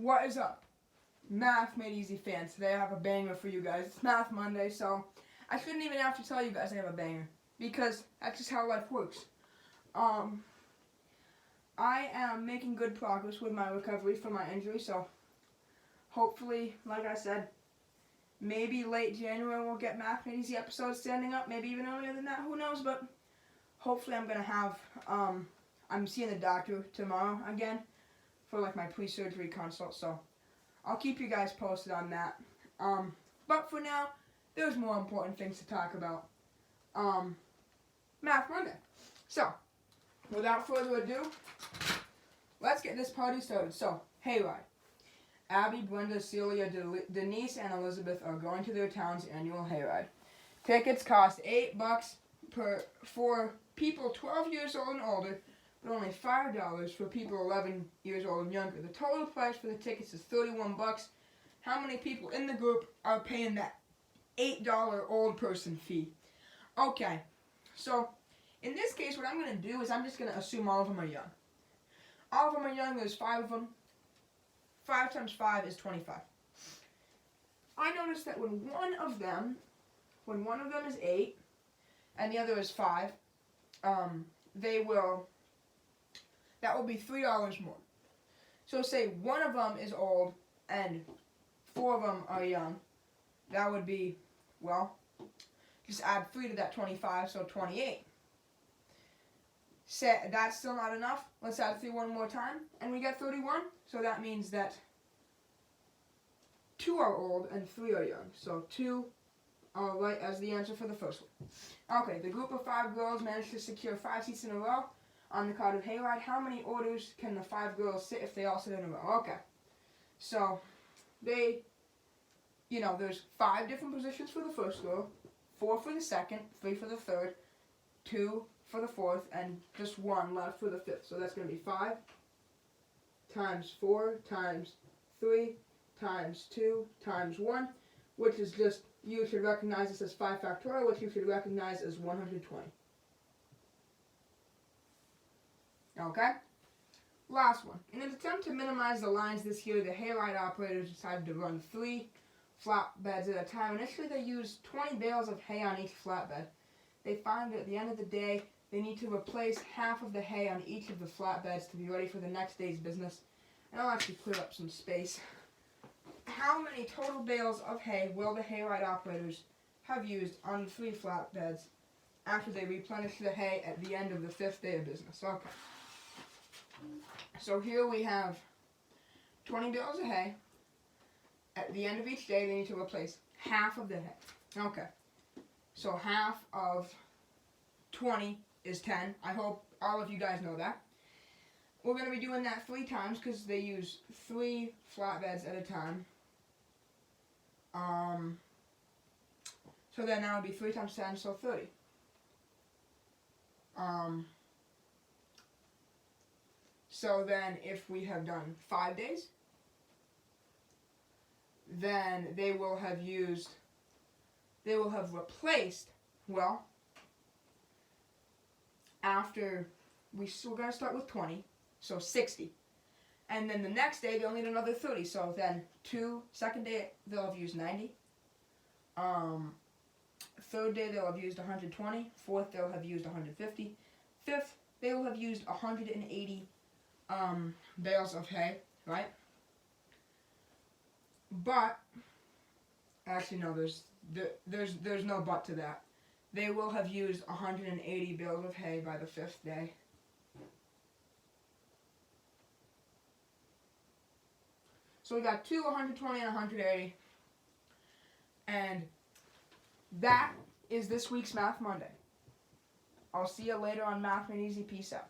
What is up, Math Made Easy fans? Today I have a banger for you guys. It's Math Monday, so I shouldn't even have to tell you guys I have a banger because that's just how life works. I am making good progress with my recovery from my injury, so hopefully, like I said, maybe late January we'll get Math Made Easy episodes standing up. Maybe even earlier than that. Who knows? But hopefully, I'm gonna have. I'm seeing the doctor tomorrow again for like my pre-surgery consult, so I'll keep you guys posted on that. But for now, there's more important things to talk about. Math Monday. So, without further ado, let's get this party started. So, hayride. Abby, Brenda, Celia, Denise, and Elizabeth are going to their town's annual hayride. Tickets cost $8 for people 12 years old and older, but only $5 for people 11 years old and younger. The total price for the tickets is $31. How many people in the group are paying that $8 old person fee? Okay, so in this case, what I'm going to do is I'm just going to assume all of them are young. All of them are young. There's 5 of them. 5 times 5 is 25. I noticed that when one of them is 8 and the other is 5, that will be $3 more. So say one of them is old and 4 of them are young. That would be, well, just add 3 to that 25, so 28. Say that's still not enough. Let's add 3 one more time, and we get 31. So that means that 2 are old and 3 are young. So 2 are right as the answer for the first one. Okay, the group of 5 girls managed to secure 5 seats in a row on the crowded hayride. How many orders can the 5 girls sit if they all sit in a row? Okay, so there's 5 different positions for the first girl, 4 for the second, 3 for the third, 2 for the fourth, and just 1 left for the fifth. So that's going to be 5 times 4 times 3 times 2 times 1, which is just, you should recognize this as 5 factorial, which you should recognize as 120. Okay? Last one. In an attempt to minimize the lines this year, the hayride operators decided to run 3 flatbeds at a time. Initially, they used 20 bales of hay on each flatbed. They find that at the end of the day, they need to replace half of the hay on each of the flatbeds to be ready for the next day's business. And I'll actually clear up some space. How many total bales of hay will the hayride operators have used on the 3 flatbeds after they replenish the hay at the end of the 5th day of business? Okay. So here we have 20 bales of hay. At the end of each day, they need to replace half of the hay. Okay. So half of 20 is 10. I hope all of you guys know that. We're going to be doing that 3 times because they use 3 flatbeds at a time. So then that would be 3 times 10, so 30. So then if we have done 5 days, then they will have replaced, well, after, we're going to start with 20, so 60. And then the next day, they'll need another 30. So then, second day, they'll have used 90. Third day, they'll have used 120. Fourth, they'll have used 150. Fifth, they will have used 180 bales of hay, right? But, actually, no, there's no but to that. They will have used 180 bales of hay by the 5th day. So we got 2, 120, and 180. And that is this week's Math Monday. I'll see you later on Math Made Easy. Peace out.